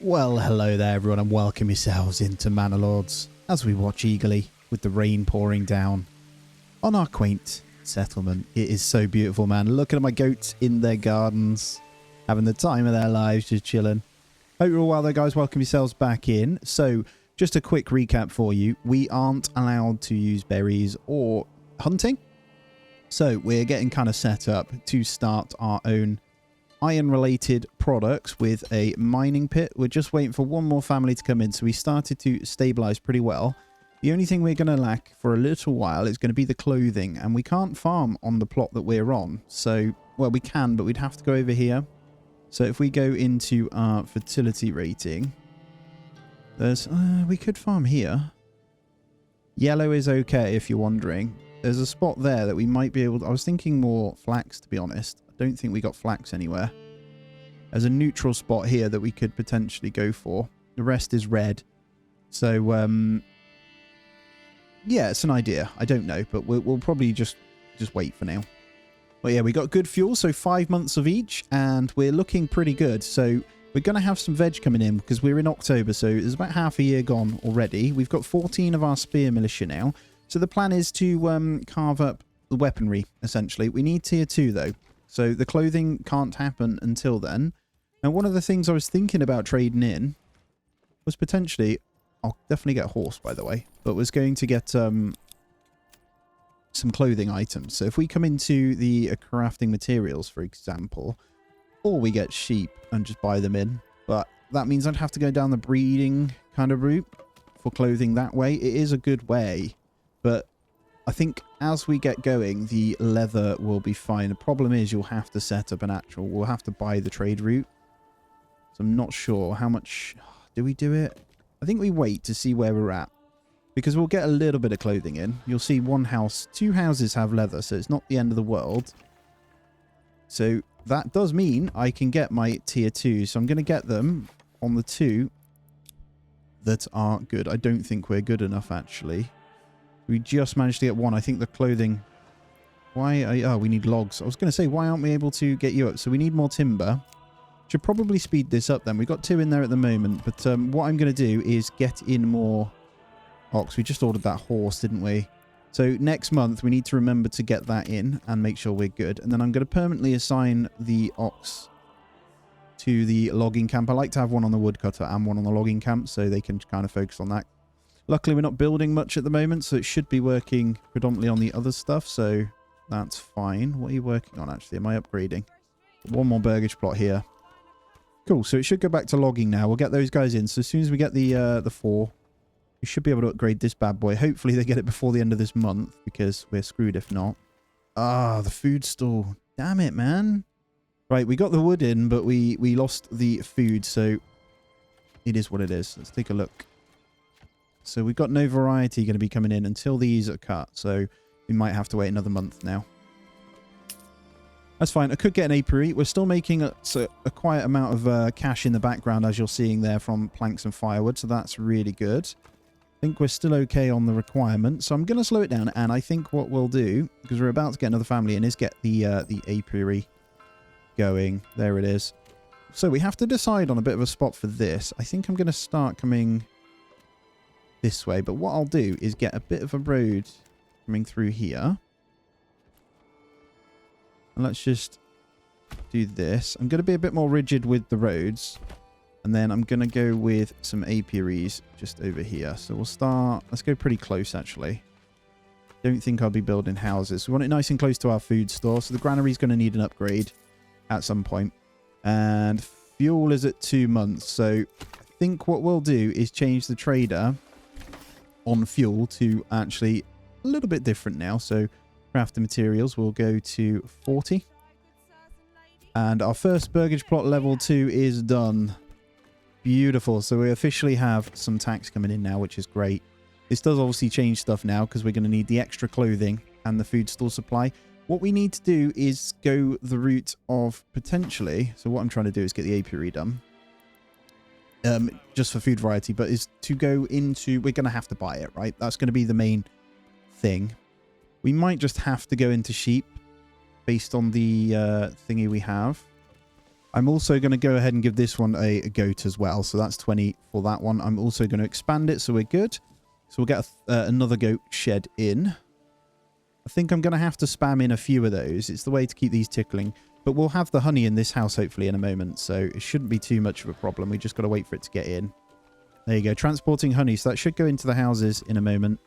Well, hello there everyone and welcome yourselves into Manor Lords as we watch eagerly with the rain pouring down on our quaint settlement. It is so beautiful, man. Looking at my goats in their gardens, having the time of their lives, just chilling. Hope you're all well there, guys. Welcome yourselves back in. So, just a quick recap for you. We aren't allowed to use berries or hunting. So, we're getting kind of set up to start our own iron-related products with a mining pit. We're just waiting for one more family to come in, so we started to stabilize pretty well. The only thing we're going to lack for a little while is going to be the clothing, and we can't farm on the plot that we're on. So, well, we can, but we'd have to go over here. So if we go into our fertility rating, there's we could farm here. Yellow is okay if you're wondering. There's a spot there that we might be able to... I was thinking more flax, to be honest. I don't think we got flax anywhere. There's a neutral spot here that we could potentially go for. The rest is red. So, yeah, it's an idea. I don't know, but we'll probably just wait for now. But yeah, we got good fuel, so 5 months of each, and we're looking pretty good. So we're going to have some veg coming in because we're in October, so there's about half a year gone already. We've got 14 of our spear militia now. So the plan is to carve up the weaponry, essentially. We need tier 2, though. So the clothing can't happen until then. Now, one of the things I was thinking about trading in was potentially... I'll definitely get a horse, by the way. But was going to get some clothing items. So if we come into the crafting materials, for example, or we get sheep and just buy them in. But that means I'd have to go down the breeding kind of route for clothing that way. It is a good way. But I think as we get going, the leather will be fine. The problem is you'll have to set up an actual... We'll have to buy the trade route. So I'm not sure how much... Do we do it? I think we wait to see where we're at. Because we'll get a little bit of clothing in. You'll see one house... 2 houses have leather, so it's not the end of the world. So that does mean I can get my tier 2. So I'm going to get them on the 2 that are good. I don't think we're good enough, actually. We just managed to get 1. I think the clothing... Why? Oh, we need logs. I was going to say, why aren't we able to get you up? So we need more timber. Should probably speed this up then. We've got 2 in there at the moment. But what I'm going to do is get in more ox. We just ordered that horse, didn't we? So next month, we need to remember to get that in and make sure we're good. And then I'm going to permanently assign the ox to the logging camp. I like to have one on the woodcutter and one on the logging camp so they can kind of focus on that. Luckily, we're not building much at the moment, so it should be working predominantly on the other stuff, so that's fine. What are you working on, actually? Am I upgrading? One more burgage plot here. Cool, so it should go back to logging now. We'll get those guys in. So as soon as we get the 4, we should be able to upgrade this bad boy. Hopefully they get it before the end of this month, because we're screwed if not. Ah, the food store. Damn it, man. Right, we got the wood in, but we lost the food, so it is what it is. Let's take a look. So we've got no variety going to be coming in until these are cut. So we might have to wait another month now. That's fine. I could get an apiary. We're still making a quiet amount of cash in the background, as you're seeing there, from planks and firewood. So that's really good. I think we're still okay on the requirement. So I'm going to slow it down. And I think what we'll do, because we're about to get another family in, is get the apiary going. There it is. So we have to decide on a bit of a spot for this. I think I'm going to start coming this way, but what I'll do is get a bit of a road coming through here. And let's just do this. I'm going to be a bit more rigid with the roads. And then I'm going to go with some apiaries just over here. So we'll start... Let's go pretty close, actually. Don't think I'll be building houses. We want it nice and close to our food store. So the granary's going to need an upgrade at some point. And fuel is at 2 months. So I think what we'll do is change the trader on fuel to actually a little bit different now. So craft the materials will go to 40. And our first burgage plot level 2 is done. Beautiful. So we officially have some tax coming in now, which is great. This does obviously change stuff now because we're going to need the extra clothing and the food store supply. What we need to do is go the route of potentially... So what I'm trying to do is get the apiary done. Just for food variety, but is to go into... We're going to have to buy it, right? That's going to be the main thing. We might just have to go into sheep based on the thingy we have. I'm also going to go ahead and give this one a goat as well. So that's 20 for that one. I'm also going to expand it so we're good. So we'll get another goat shed in. I think I'm going to have to spam in a few of those. It's the way to keep these tickling. But we'll have the honey in this house hopefully in a moment. So it shouldn't be too much of a problem. We just got to wait for it to get in. There you go. Transporting honey. So that should go into the houses in a moment.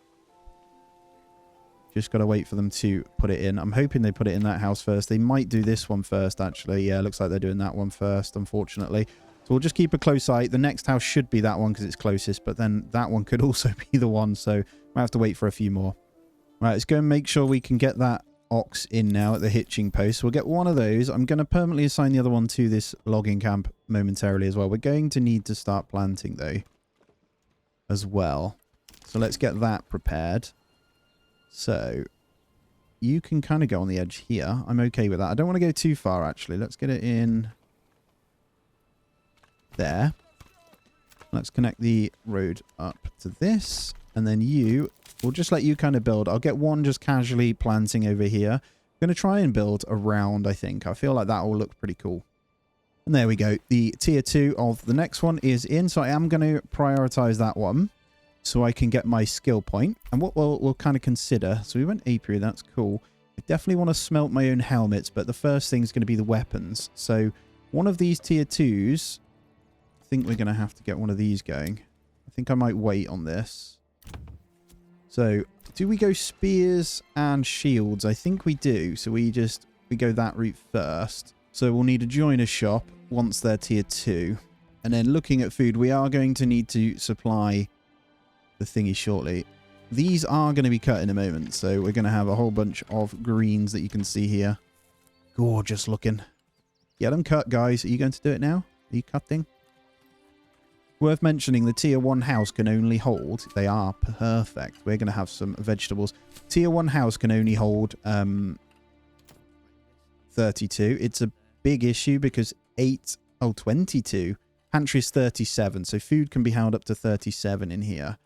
Just got to wait for them to put it in. I'm hoping they put it in that house first. They might do this one first, actually. Yeah, looks like they're doing that one first, unfortunately. So we'll just keep a close eye. The next house should be that one because it's closest. But then that one could also be the one. So we'll have to wait for a few more. Right, let's go and make sure we can get that ox in now at the hitching post. We'll get one of those. I'm going to permanently assign the other one to this logging camp momentarily as well. We're going to need to start planting, though, as well. So let's get that prepared. So you can kind of go on the edge here. I'm okay with that. I don't want to go too far, actually. Let's get it in there. Let's connect the road up to this. And then we'll just let you kind of build. I'll get one just casually planting over here. I'm going to try and build around, I think. I feel like that will look pretty cool. And there we go. The tier 2 of the next one is in. So I am going to prioritize that one so I can get my skill point. And what we'll kind of consider. So we went apiary. That's cool. I definitely want to smelt my own helmets. But the first thing is going to be the weapons. So one of these tier 2s, I think we're going to have to get one of these going. I think I might wait on this. So, do we go spears and shields? I think we do. So we go that route first. So we'll need a joiner shop once they're tier 2. And then looking at food, we are going to need to supply the thingy shortly. These are going to be cut in a moment. So we're going to have a whole bunch of greens that you can see here. Gorgeous looking. Get them cut, guys. Are you going to do it now? Are you cutting? Worth mentioning, the tier 1 house can only hold... They are perfect. We're going to have some vegetables. Tier 1 house can only hold 32. It's a big issue because 22. Pantry is 37. So food can be held up to 37 in here.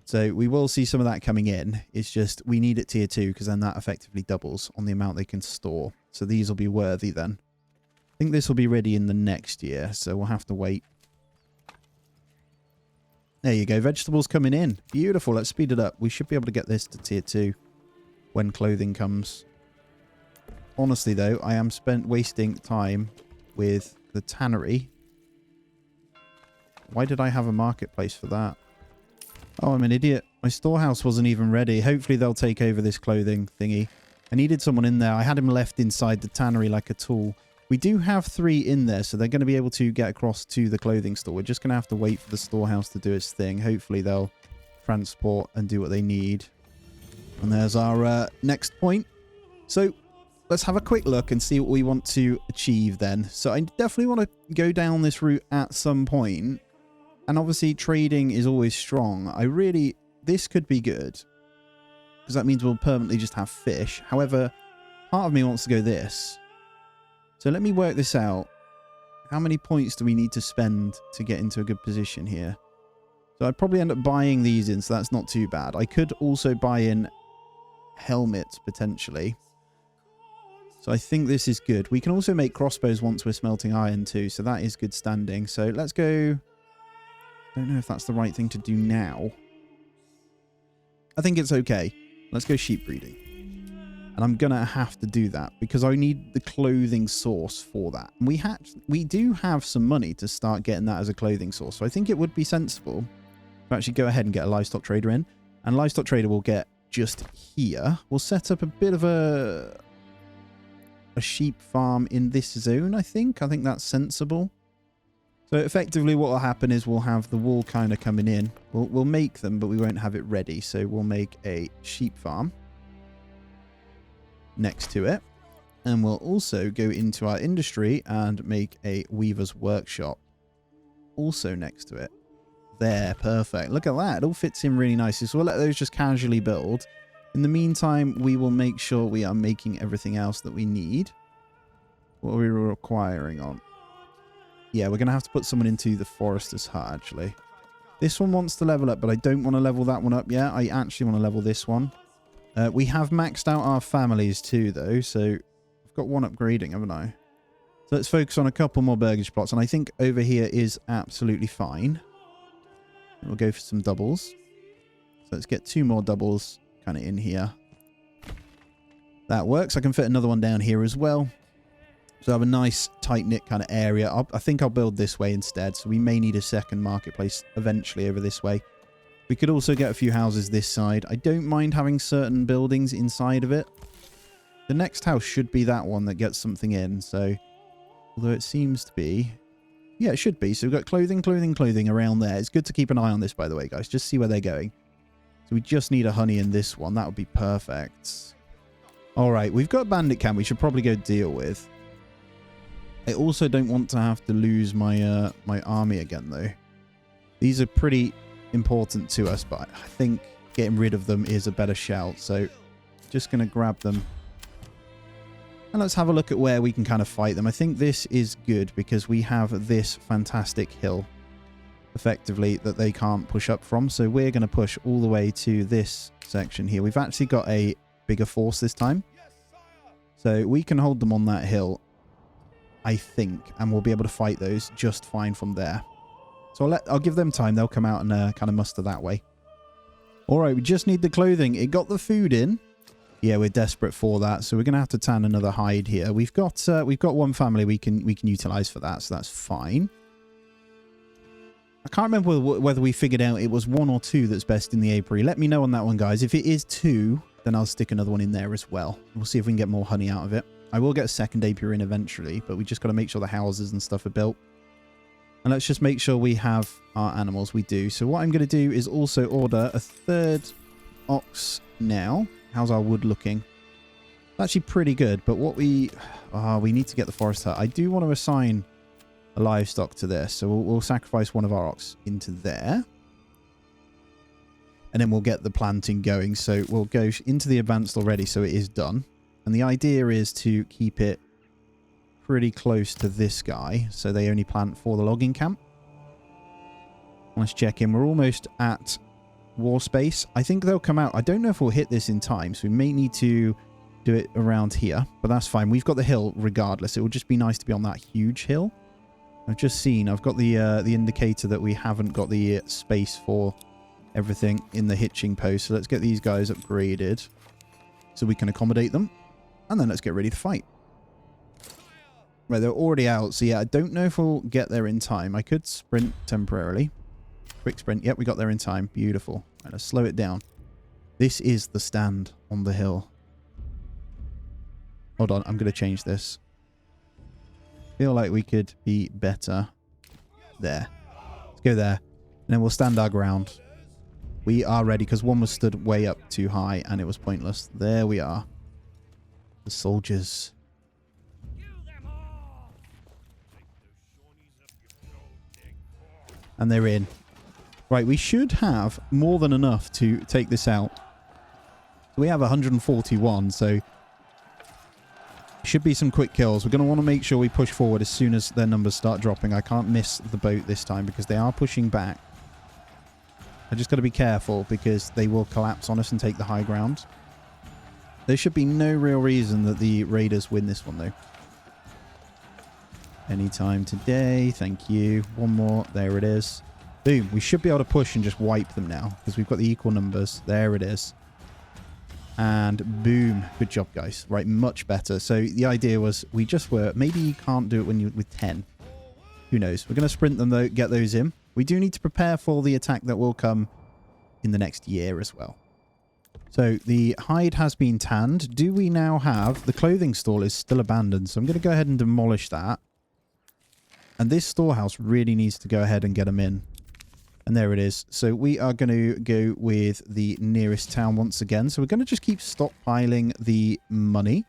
So we will see some of that coming in. It's just we need it tier 2 because then that effectively doubles on the amount they can store. So these will be worthy then. I think this will be ready in the next year. So we'll have to wait. There you go. Vegetables coming in. Beautiful. Let's speed it up. We should be able to get this to tier 2 when clothing comes. Honestly, though, I am wasting time with the tannery. Why did I have a marketplace for that? Oh, I'm an idiot. My storehouse wasn't even ready. Hopefully they'll take over this clothing thingy. I needed someone in there. I had him left inside the tannery like a tool. We do have 3 in there, so they're going to be able to get across to the clothing store. We're just going to have to wait for the storehouse to do its thing. Hopefully they'll transport and do what they need. And there's our next point. So let's have a quick look and see what we want to achieve then. So I definitely want to go down this route at some point. And obviously trading is always strong. This could be good. Because that means we'll permanently just have fish. However, part of me wants to go this. So let me work this out. How many points do we need to spend to get into a good position here? So I'd probably end up buying these in, so that's not too bad. I could also buy in helmets, potentially. So I think this is good. We can also make crossbows once we're smelting iron too, so that is good standing. So let's go... I don't know if that's the right thing to do now. I think it's okay. Let's go sheep breeding. And I'm going to have to do that because I need the clothing source for that. And we do have some money to start getting that as a clothing source. So I think it would be sensible to actually go ahead and get a livestock trader in. And livestock trader will get just here. We'll set up a bit of a sheep farm in this zone, I think. I think that's sensible. So effectively what will happen is we'll have the wool kind of coming in. We'll make them, but we won't have it ready. So we'll make a sheep farm next to it, and we'll also go into our industry and make a weaver's workshop also next to it. There, perfect. Look at that. It all fits in really nicely. So we'll let those just casually build. In the meantime, we will make sure we are making everything else that we need. What are we requiring on? Yeah, we're going to have to put someone into the forester's hut, actually. This one wants to level up, but I don't want to level that one up yet. I actually want to level this one. We have maxed out our families too, though, so I've got one upgrading, haven't I? Let's focus on a couple more burgage plots. And I think over here is absolutely fine. We'll go for some doubles. So let's get 2 more doubles kind of in here. That works. I can fit another one down here as well. So I have a nice tight-knit kind of area. I think I'll build this way instead. So we may need a second marketplace eventually over this way. We could also get a few houses this side. I don't mind having certain buildings inside of it. The next house should be that one that gets something in. So... although it seems to be... yeah, it should be. So we've got clothing around there. It's good to keep an eye on this, by the way, guys. Just see where they're going. So we just need a honey in this one. That would be perfect. All right, we've got a bandit camp we should probably go deal with. I also don't want to have to lose my my army again, though. These are pretty important to us, but I think getting rid of them is a better shout. So just going to grab them. And let's have a look at where we can kind of fight them. I think this is good because we have this fantastic hill, effectively, that they can't push up from. So we're going to push all the way to this section here. We've actually got a bigger force this time. So we can hold them on that hill, I think, and we'll be able to fight those just fine from there. So I'll give them time. They'll come out and kind of muster that way. All right, we just need the clothing. It got the food in. Yeah, we're desperate for that, so we're going to have to tan another hide here. We've got one family we can utilize for that, so that's fine. I can't remember whether we figured out it was 1 or 2 that's best in the apiary. Let me know on that one, guys. If it is 2, then I'll stick another one in there as well. We'll see if we can get more honey out of it. I will get a second apiary in eventually, but we just got to make sure the houses and stuff are built. And let's just make sure we have our animals. We do. So what I'm going to do is also order a 3rd ox now. How's our wood looking? Actually pretty good, but what we need to get the forest hut. I do want to assign a livestock to this, so we'll sacrifice one of our ox into there. And then we'll get the planting going. So we'll go into the advanced already, so it is done. And the idea is to keep it pretty close to this guy, so they only plant for the logging camp. Let's check in. We're almost at war space. I think they'll come out. I don't know if we'll hit this in time, so we may need to do it around here, but that's fine. We've got the hill regardless. It will just be nice to be on that huge hill. I've just seen, I've got the indicator that we haven't got the space for everything in the hitching post. So let's get these guys upgraded so we can accommodate them. And then let's get ready to fight. Right, they're already out. So yeah, I don't know if we'll get there in time. I could sprint temporarily. Quick sprint. Yep, we got there in time. Beautiful. Right, let's slow it down. This is the stand on the hill. Hold on, I'm going to change this. Feel like we could be better there. Let's go there. And then we'll stand our ground. We are ready because one was stood way up too high and it was pointless. There we are. The soldiers. And they're in. Right, we should have more than enough to take this out. We have 141, so should be some quick kills. We're going to want to make sure we push forward as soon as their numbers start dropping. I can't miss the boat this time because they are pushing back. I just got to be careful because they will collapse on us and take the high ground. There should be no real reason that the raiders win this one, though. Anytime today. Thank you. One more. There it is. Boom. We should be able to push and just wipe them now because we've got the equal numbers. There it is. And boom. Good job, guys. Right, much better. So the idea was we just were... maybe you can't do it when you're with 10. Who knows? We're going to sprint them, though. Get those in. We do need to prepare for the attack that will come in the next year as well. So the hide has been tanned. Do we now have... the clothing stall is still abandoned. So I'm going to go ahead and demolish that. And this storehouse really needs to go ahead and get them in. And there it is. So we are going to go with the nearest town once again. So we're going to just keep stockpiling the money.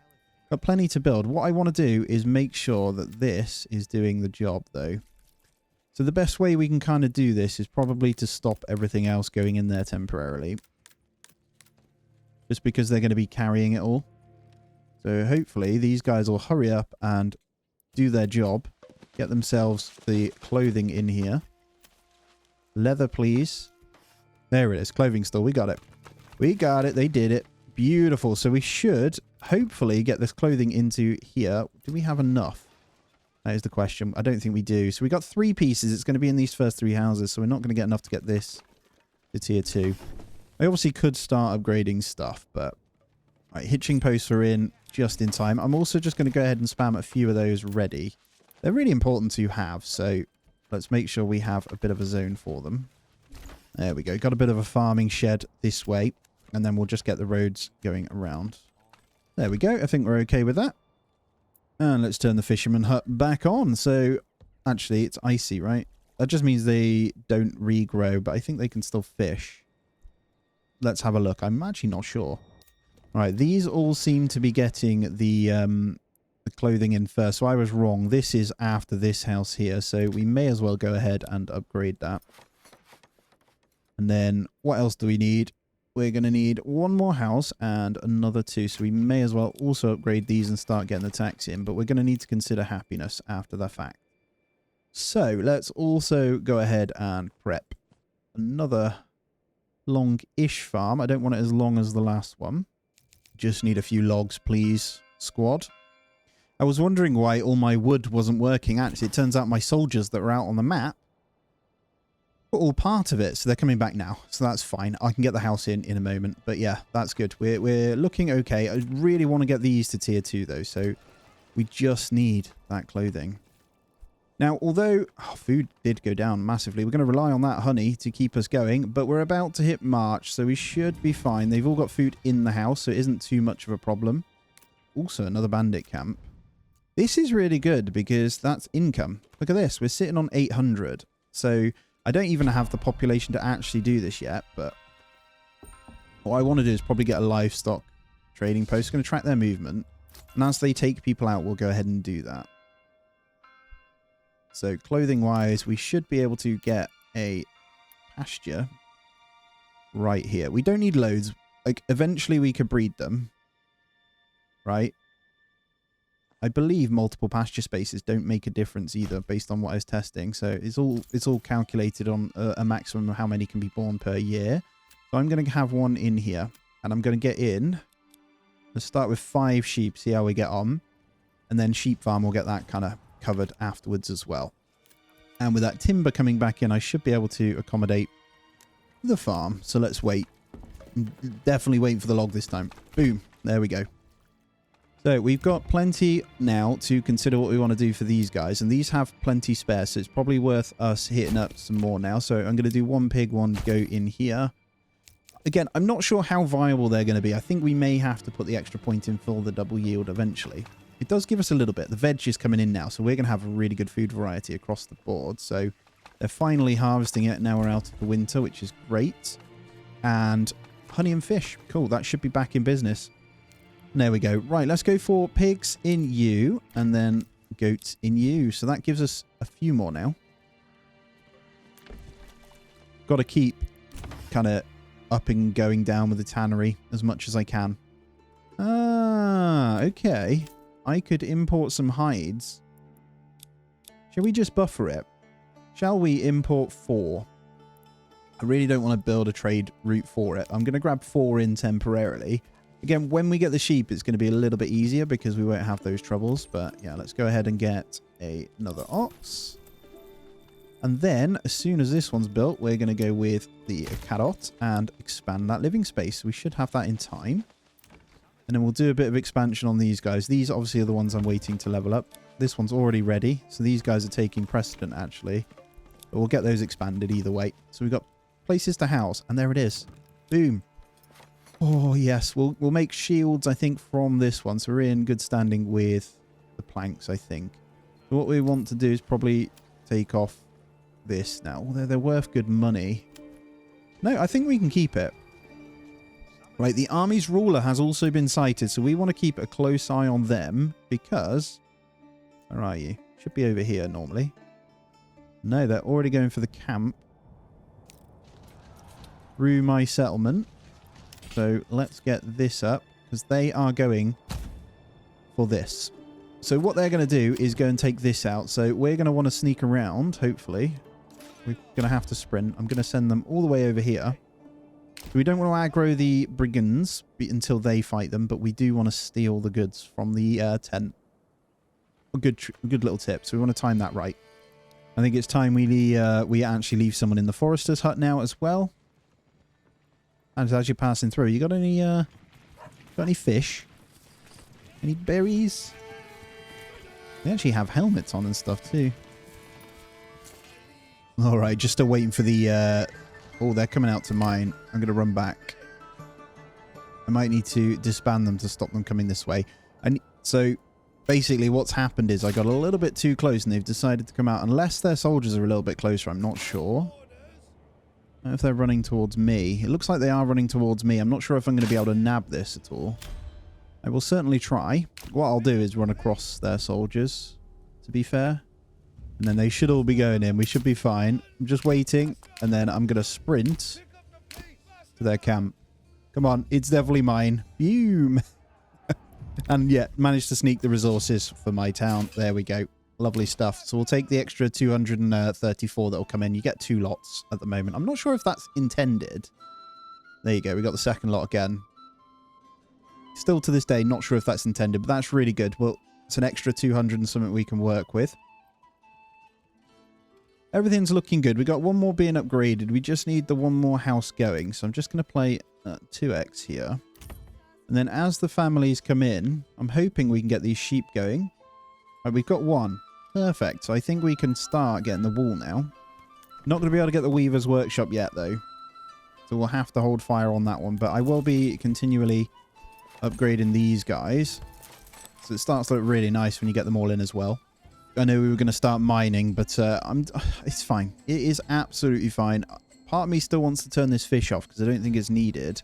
Got plenty to build. What I want to do is make sure that this is doing the job, though. So the best way we can kind of do this is probably to stop everything else going in there temporarily. Just because they're going to be carrying it all. So hopefully these guys will hurry up and do their job. Get themselves the clothing in here. Leather, please. There it is. Clothing store. We got it. We got it. They did it. Beautiful. So we should hopefully get this clothing into here. Do we have enough? That is the question. I don't think we do. So we got 3 pieces. It's going to be in these first 3 houses, so we're not going to get enough to get this to tier 2. I obviously could start upgrading stuff, but... Right, hitching posts are in just in time. I'm also just going to go ahead and spam a few of those ready. They're really important to have, so let's make sure we have a bit of a zone for them. There we go. Got a bit of a farming shed this way, and then we'll just get the roads going around. There we go. I think we're okay with that. And let's turn the fisherman hut back on. So, actually, it's icy, right? That just means they don't regrow, but I think they can still fish. Let's have a look. I'm actually not sure. All right, these all seem to be getting the clothing in first. So I was wrong. This is after this house here, so we may as well go ahead and upgrade that. And then what else do we need? We're going to need 1 more house and another 2. So we may as well also upgrade these and start getting the tax in. But we're going to need to consider happiness after the fact. So let's also go ahead and prep another long-ish farm. I don't want it as long as the last one. Just need a few logs, please, squad. I was wondering why all my wood wasn't working. Actually, it turns out my soldiers that were out on the map were all part of it, so they're coming back now. So that's fine. I can get the house in a moment. But yeah, that's good. We're looking okay. I really want to get these to tier 2, though, so we just need that clothing. Now, although food did go down massively, we're going to rely on that honey to keep us going, but we're about to hit March, so we should be fine. They've all got food in the house, so it isn't too much of a problem. Also, another bandit camp. This is really good because that's income. Look at this. We're sitting on 800. So I don't even have the population to actually do this yet, but what I want to do is probably get a livestock trading post. Going to track their movement, and as they take people out, we'll go ahead and do that. So clothing-wise, we should be able to get a pasture right here. We don't need loads. Like, eventually we could breed them, right? I believe multiple pasture spaces don't make a difference either, based on what I was testing. So it's all calculated on a maximum of how many can be born per year. So I'm going to have one in here, and I'm going to get in. Let's start with 5 sheep, see how we get on, and then sheep farm will get that kind of covered afterwards as well. And with that timber coming back in, I should be able to accommodate the farm. So let's wait. Definitely wait for the log this time. Boom. There we go. So we've got plenty now to consider what we want to do for these guys. And these have plenty spare, so it's probably worth us hitting up some more now. So I'm going to do 1 pig, 1 goat in here. Again, I'm not sure how viable they're going to be. I think we may have to put the extra point in for the double yield eventually. It does give us a little bit. The veg is coming in now, so we're going to have a really good food variety across the board. So they're finally harvesting it. Now we're out of the winter, which is great. And honey and fish. Cool, that should be back in business. There we go. Right, let's go for pigs in U and then goats in U. So that gives us a few more now. Got to keep kind of up and going down with the tannery as much as I can. Ah, okay. I could import some hides. Shall we just buffer it? Shall we import 4? I really don't want to build a trade route for it. I'm going to grab 4 in temporarily. Again, when we get the sheep, it's going to be a little bit easier because we won't have those troubles. But yeah, let's go ahead and get another ox. And then, as soon as this one's built, we're going to go with the carrot and expand that living space. We should have that in time. And then we'll do a bit of expansion on these guys. These obviously are the ones I'm waiting to level up. This one's already ready. So these guys are taking precedent, actually. But we'll get those expanded either way. So we've got places to house. And there it is. Boom. Oh, yes. We'll make shields, I think, from this one. So we're in good standing with the planks, I think. So what we want to do is probably take off this now. Although they're worth good money. No, I think we can keep it. Right, the army's ruler has also been sighted, so we want to keep a close eye on them because... Where are you? Should be over here normally. No, they're already going for the camp. Through my settlement. So let's get this up because they are going for this. So what they're going to do is go and take this out. So we're going to want to sneak around, hopefully. We're going to have to sprint. I'm going to send them all the way over here. We don't want to aggro the brigands until they fight them, but we do want to steal the goods from the tent. a good little tip. So we want to time that right. I think it's time we actually leave someone in the forester's hut now as well. And as you're passing through, you got any fish? Any berries? They actually have helmets on and stuff too. All right, just still waiting for the... oh, they're coming out to mine. I'm going to run back. I might need to disband them to stop them coming this way. And so basically what's happened is I got a little bit too close and they've decided to come out. Unless their soldiers are a little bit closer, I'm not sure. I don't know if they're running towards me. It looks like they are running towards me. I'm not sure if I'm going to be able to nab this at all. I will certainly try. What I'll do is run across their soldiers, to be fair. And then they should all be going in. We should be fine. I'm just waiting. And then I'm going to sprint to their camp. Come on. It's definitely mine. Boom. And yeah, managed to sneak the resources for my town. There we go. Lovely stuff. So we'll take the extra 234 that will come in. You get 2 lots at the moment. I'm not sure if that's intended. There you go. We got the second lot again. Still to this day, not sure if that's intended, but that's really good. Well, it's an extra 200 and something we can work with. Everything's looking good. We got one more being upgraded. We just need the one more house going. So I'm just going to play 2x here. And then as the families come in, I'm hoping we can get these sheep going. Right, we've got one. Perfect. So I think we can start getting the wool now. Not going to be able to get the weaver's workshop yet, though. So we'll have to hold fire on that one. But I will be continually upgrading these guys. So it starts to look really nice when you get them all in as well. I know we were going to start mining, but it's fine. It is absolutely fine. Part of me still wants to turn this fish off because I don't think it's needed.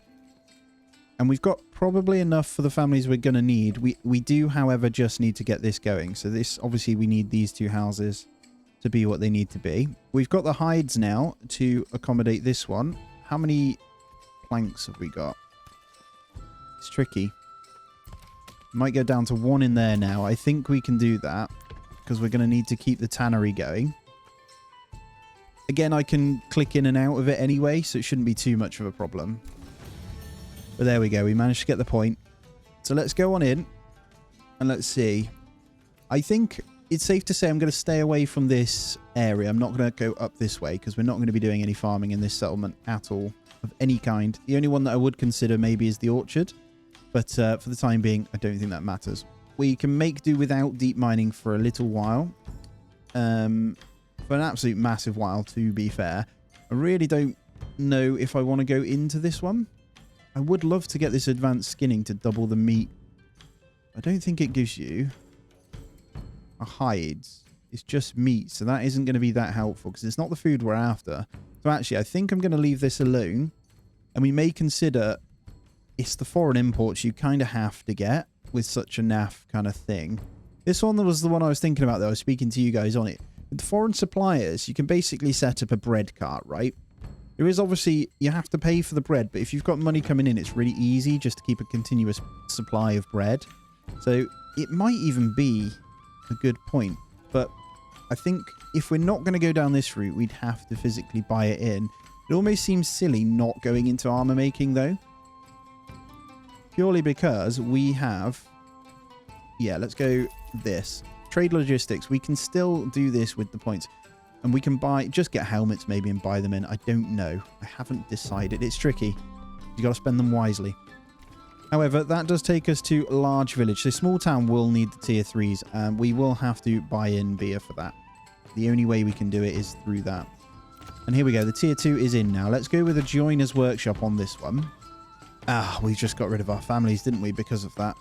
And we've got probably enough for the families we're going to need. We do, however, just need to get this going. So this, obviously, we need these 2 houses to be what they need to be. We've got the hides now to accommodate this one. How many planks have we got? It's tricky. Might go down to 1 in there now. I think we can do that because we're going to need to keep the tannery going. Again, I can click in and out of it anyway, so it shouldn't be too much of a problem. But there we go. We managed to get the point. So let's go on in and let's see. I think it's safe to say I'm going to stay away from this area. I'm not going to go up this way because we're not going to be doing any farming in this settlement at all of any kind. The only one that I would consider maybe is the orchard. But for the time being, I don't think that matters. We can make do without deep mining for a little while. For an absolute massive while, to be fair. I really don't know if I want to go into this one. I would love to get this advanced skinning to double the meat. I don't think it gives you a hides. It's just meat, so that isn't going to be that helpful because it's not the food we're after. So actually, I think I'm going to leave this alone. And we may consider... It's the foreign imports you kind of have to get with such a naff kind of thing. This one was the one I was thinking about, though. I was speaking to you guys on it. With the foreign suppliers, you can basically set up a bread cart, right? There is obviously, you have to pay for the bread, but if you've got money coming in, it's really easy just to keep a continuous supply of bread. So it might even be a good point. But I think if we're not going to go down this route, we'd have to physically buy it in. It almost seems silly not going into armor making, though. Purely because we have... Yeah, let's go this. Trade logistics. We can still do this with the points. And we can buy... Just get helmets maybe and buy them in. I don't know. I haven't decided. It's tricky. You got to spend them wisely. However, that does take us to a large village. So small town will need the tier 3s. And we will have to buy in beer for that. The only way we can do it is through that. And here we go. The tier 2 is in now. Let's go with a joiner's workshop on this one. Ah, we just got rid of our families, didn't we, because of that?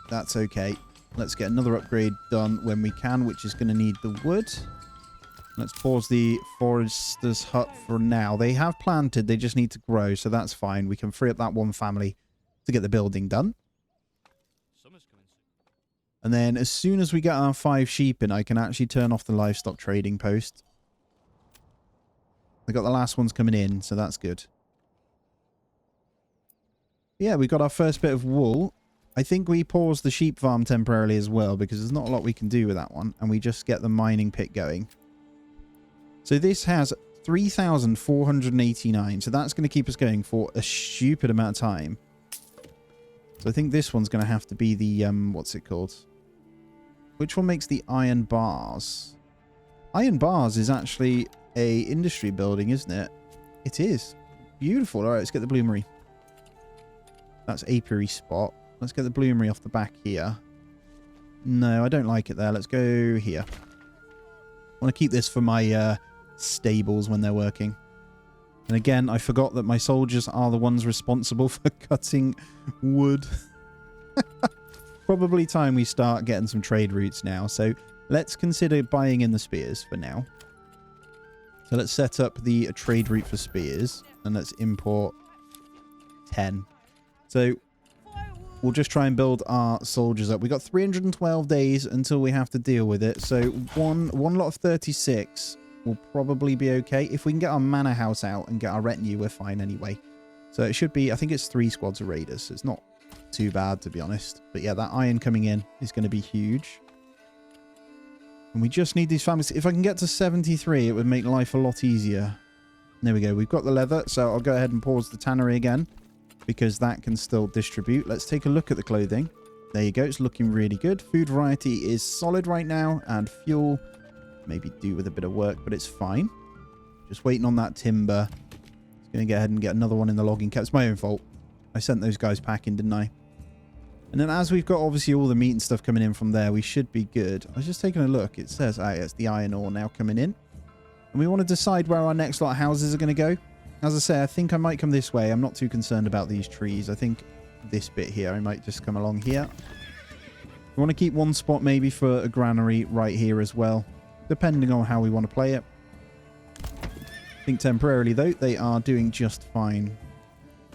That's okay. Let's get another upgrade done when we can, which is going to need the wood. Let's pause the forester's hut for now. They have planted, they just need to grow, so that's fine. We can free up that one family to get the building done. And then as soon as we get our 5 sheep in, I can actually turn off the livestock trading post. I got the last ones coming in, so that's good. Yeah, we got our first bit of wool. I think we pause the sheep farm temporarily as well because there's not a lot we can do with that one. And we just get the mining pit going. So this has 3,489. So that's going to keep us going for a stupid amount of time. So I think this one's going to have to be the, what's it called? Which one makes the iron bars? Iron bars is actually a industry building, isn't it? It is. Beautiful. All right, let's get the bloomery. That's apiary spot. Let's get the bloomery off the back here. No, I don't like it there. Let's go here. I want to keep this for my stables when they're working. And again, I forgot that my soldiers are the ones responsible for cutting wood. Probably time we start getting some trade routes now. So let's consider buying in the spears for now. So let's set up the trade route for spears. And let's import 10. So we'll just try and build our soldiers up. We've got 312 days until we have to deal with it. So one lot of 36 will probably be okay. If we can get our manor house out and get our retinue, we're fine anyway. So it should be, I think it's 3 squads of raiders. So it's not too bad, to be honest. But yeah, that iron coming in is going to be huge. And we just need these families. If I can get to 73, it would make life a lot easier. There we go. We've got the leather. So I'll go ahead and pause the tannery again, because that can still distribute. Let's take a look at the clothing. There you go. It's looking really good. Food variety is solid right now. And fuel, maybe do with a bit of work, but it's fine. Just waiting on that timber. It's going to go ahead and get another one in the logging cab. It's my own fault. I sent those guys packing, didn't I? And then as we've got obviously all the meat and stuff coming in from there, we should be good. I was just taking a look. It says, it's the iron ore now coming in. And we want to decide where our next lot of houses are going to go. As I say, I think I might come this way. I'm not too concerned about these trees. I think this bit here, I might just come along here. We want to keep one spot maybe for a granary right here as well, depending on how we want to play it. I think temporarily, though, they are doing just fine.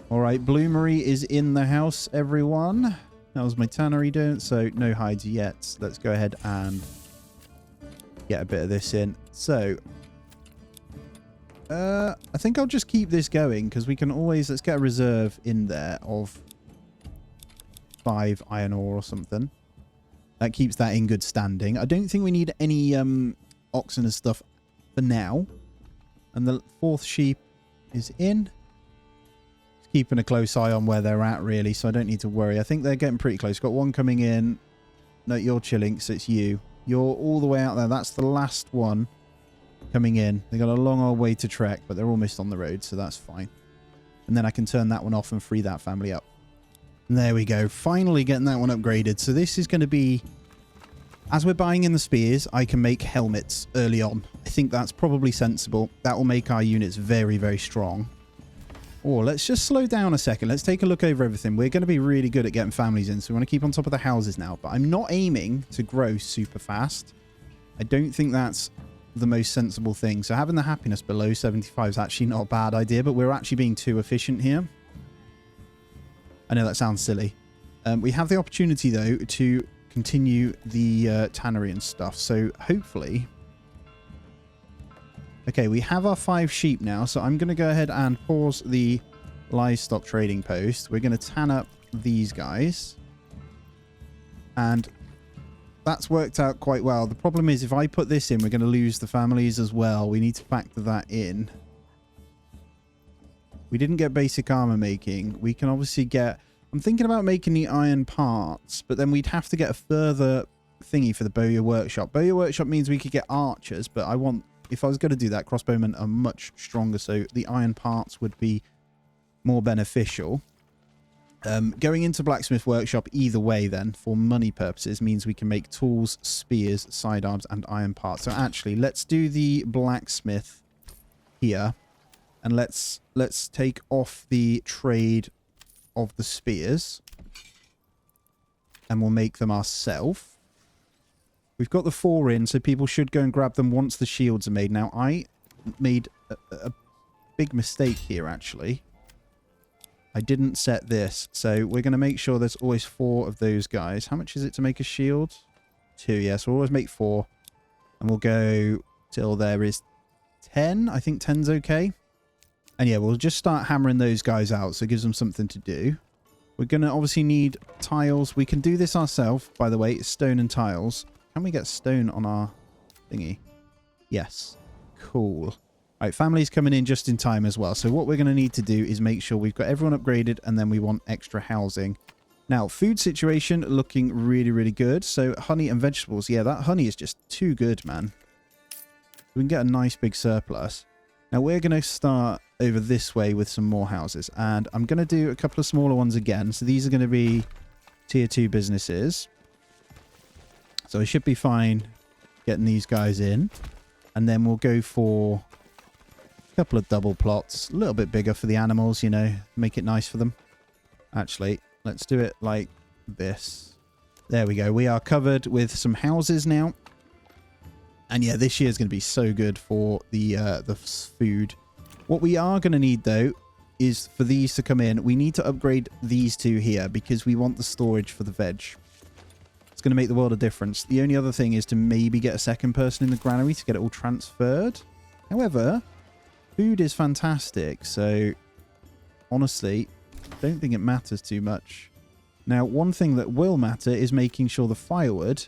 All right, bloomery is in the house, everyone. That was my tannery doing, so no hides yet. Let's go ahead and get a bit of this in. So I think I'll just keep this going, because we can always, let's get a reserve in there of 5 iron ore or something. That keeps that in good standing. I don't think we need any oxen and stuff for now. And the 4th sheep is in. Just keeping a close eye on where they're at, really, so I don't need to worry. I think they're getting pretty close. Got one coming in. No, you're chilling, so it's you. You're all the way out there. That's the last one coming in. They got a long old way to trek, but they're almost on the road, so that's fine. And then I can turn that one off and free that family up. And there we go. Finally getting that one upgraded. So this is going to be, as we're buying in the spears, I can make helmets early on. I think that's probably sensible. That will make our units very, very strong. Oh, let's just slow down a second. Let's take a look over everything. We're going to be really good at getting families in, so we want to keep on top of the houses now. But I'm not aiming to grow super fast. I don't think that's the most sensible thing. So having the happiness below 75 is actually not a bad idea, but we're actually being too efficient here. I know that sounds silly. We have the opportunity, though, to continue the tannery and stuff. So hopefully... Okay, we have our 5 sheep now, so I'm going to go ahead and pause the livestock trading post. We're going to tan up these guys. And that's worked out quite well. The problem is, if I put this in, we're going to lose the families as well. We need to factor that in. We didn't get basic armor making. We can obviously get... I'm thinking about making the iron parts, but then we'd have to get a further thingy for the Bowyer Workshop. Bowyer Workshop means we could get archers, but I want... If I was going to do that, crossbowmen are much stronger, so the iron parts would be more beneficial. Going into Blacksmith Workshop either way then, for money purposes, means we can make tools, spears, sidearms, and iron parts. So actually, let's do the blacksmith here, and let's take off the trade of the spears, and we'll make them ourselves. We've got the 4 in, so people should go and grab them once the shields are made. Now, I made a big mistake here, actually. I didn't set this, so we're going to make sure there's always 4 of those guys. How much is it to make a shield? 2, yes. We'll always make 4, and we'll go till there is 10. I think 10's okay. And yeah, we'll just start hammering those guys out, so it gives them something to do. We're going to obviously need tiles. We can do this ourselves, by the way, stone and tiles. Can we get stone on our thingy? Yes. Cool. All right, family's coming in just in time as well. So what we're going to need to do is make sure we've got everyone upgraded, and then we want extra housing. Now, food situation looking really, really good. So honey and vegetables. Yeah, that honey is just too good, man. We can get a nice big surplus. Now, we're going to start over this way with some more houses. And I'm going to do a couple of smaller ones again. So these are going to be tier 2 businesses. So I should be fine getting these guys in. And then we'll go for a couple of double plots. A little bit bigger for the animals, you know. Make it nice for them. Actually, let's do it like this. There we go. We are covered with some houses now. And yeah, this year is going to be so good for the food. What we are going to need, though, is for these to come in. We need to upgrade these two here because we want the storage for the veg. It's going to make the world of difference. The only other thing is to maybe get a second person in the granary to get it all transferred. However, food is fantastic. So, honestly, I don't think it matters too much. Now, one thing that will matter is making sure the firewood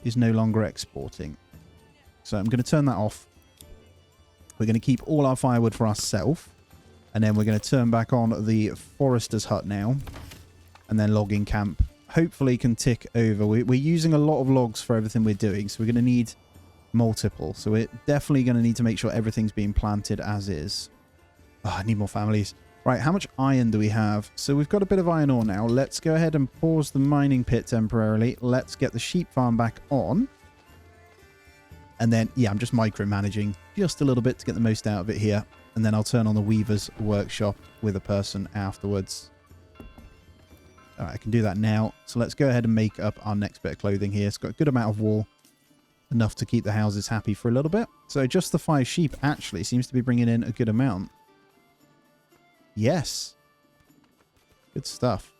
is no longer exporting. So I'm going to turn that off. We're going to keep all our firewood for ourselves. And then we're going to turn back on the forester's hut now. And then logging camp hopefully can tick over. We're using a lot of logs for everything we're doing. So we're going to need multiple. So we're definitely going to need to make sure everything's being planted as is. Oh, I need more families. Right, how much iron do we have? So we've got a bit of iron ore now. Let's go ahead and pause the mining pit temporarily. Let's get the sheep farm back on. And then, yeah, I'm just micromanaging just a little bit to get the most out of it here. And then I'll turn on the weaver's workshop with a person afterwards. All right, I can do that now. So let's go ahead and make up our next bit of clothing here. It's got a good amount of wool. Enough to keep the houses happy for a little bit. So just the 5 sheep actually seems to be bringing in a good amount. Yes. Good stuff.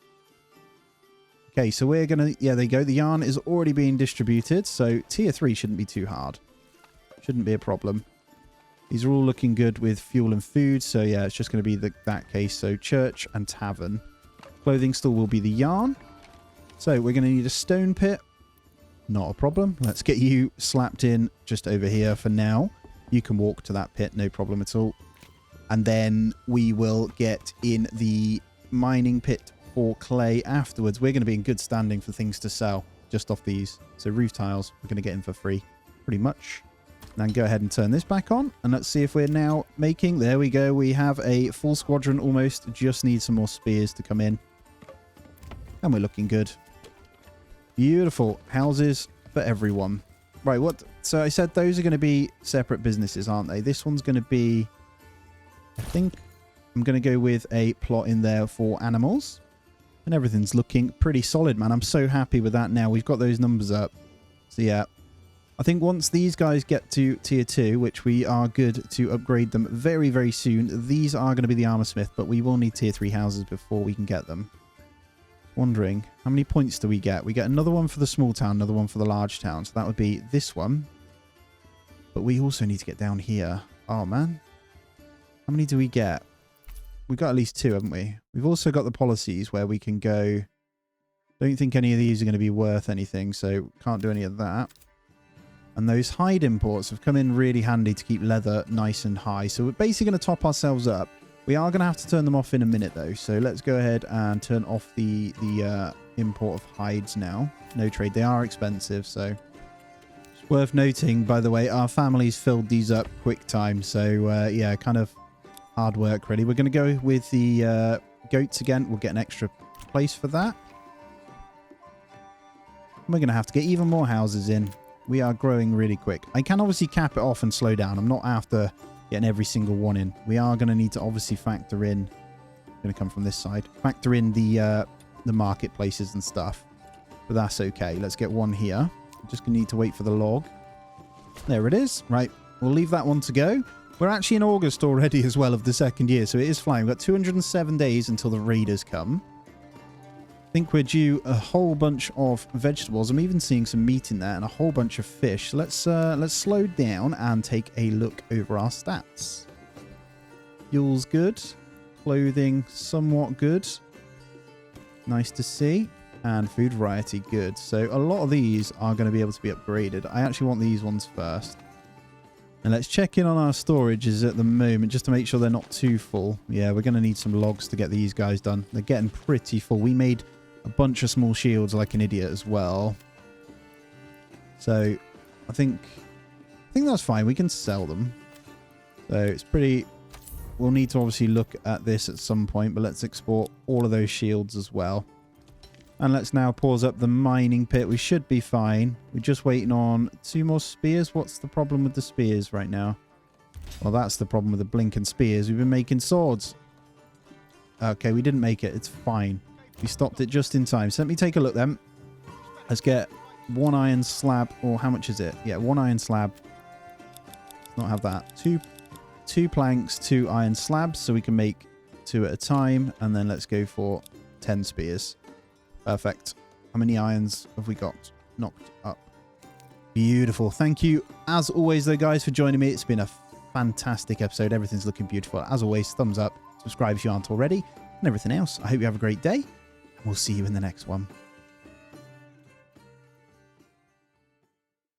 Okay, so we're going to... Yeah, there you go. The yarn is already being distributed. So tier 3 shouldn't be too hard. Shouldn't be a problem. These are all looking good with fuel and food. So yeah, it's just going to be that case. So church and tavern. Clothing store will be the yarn. So we're going to need a stone pit. Not a problem. Let's get you slapped in just over here for now. You can walk to that pit. No problem at all. And then we will get in the mining pit for clay afterwards. We're going to be in good standing for things to sell just off these. So roof tiles, we're going to get in for free pretty much. And then go ahead and turn this back on. And let's see if we're now making... There we go. We have a full squadron almost. Just need some more spears to come in. And we're looking good. Beautiful. Houses for everyone. Right, what... So I said those are going to be separate businesses, aren't they? This one's going to be... I think I'm going to go with a plot in there for animals. And everything's looking pretty solid, man. I'm so happy with that now. We've got those numbers up. So, yeah. I think once these guys get to tier 2, which we are good to upgrade them very, very soon, these are going to be the armor smith, but we will need tier 3 houses before we can get them. Wondering, how many points do we get? We get another one for the small town, another one for the large town. So that would be this one. But we also need to get down here. Oh, man. How many do we get? We've got at least 2, haven't we? We've also got the policies where we can go... Don't think any of these are going to be worth anything, so can't do any of that. And those hide imports have come in really handy to keep leather nice and high. So we're basically going to top ourselves up. We are going to have to turn them off in a minute, though. So let's go ahead and turn off the import of hides now. No trade. They are expensive, so... It's worth noting, by the way, our families filled these up quick time. So, yeah, kind of... hard work, really. We're going to go with the goats again. We'll get an extra place for that. We're going to have to get even more houses in. We are growing really quick. I can obviously cap it off and slow down. I'm not after getting every single one in. We are going to need to obviously factor in... I'm going to come from this side. Factor in the marketplaces and stuff. But that's okay. Let's get one here. I'm just going to need to wait for the log. There it is. Right. We'll leave that one to go. We're actually in August already as well of the second year, so it is flying. We've got 207 days until the raiders come. I think we're due a whole bunch of vegetables. I'm even seeing some meat in there and a whole bunch of fish. So let's slow down and take a look over our stats. Fuel's good. Clothing somewhat good. Nice to see. And food variety good. So a lot of these are going to be able to be upgraded. I actually want these ones first. And let's check in on our storages at the moment just to make sure they're not too full. Yeah, we're going to need some logs to get these guys done. They're getting pretty full. We made a bunch of small shields like an idiot as well. So I think that's fine. We can sell them. So it's pretty... We'll need to obviously look at this at some point, but let's export all of those shields as well. And let's now pause up the mining pit. We should be fine. We're just waiting on 2 more spears. What's the problem with the spears right now? Well, that's the problem with the blinking spears. We've been making swords. Okay, we didn't make it. It's fine. We stopped it just in time. So let me take a look then. Let's get 1 iron slab. Or how much is it? Yeah, 1 iron slab. Let's not have that. Two planks, 2 iron slabs. So we can make 2 at a time. And then let's go for 10 spears. Perfect. How many irons have we got knocked up? Beautiful. Thank you, as always, though, guys, for joining me. It's been a fantastic episode. Everything's looking beautiful. As always, thumbs up, subscribe if you aren't already, and everything else. I hope you have a great day, and we'll see you in the next one.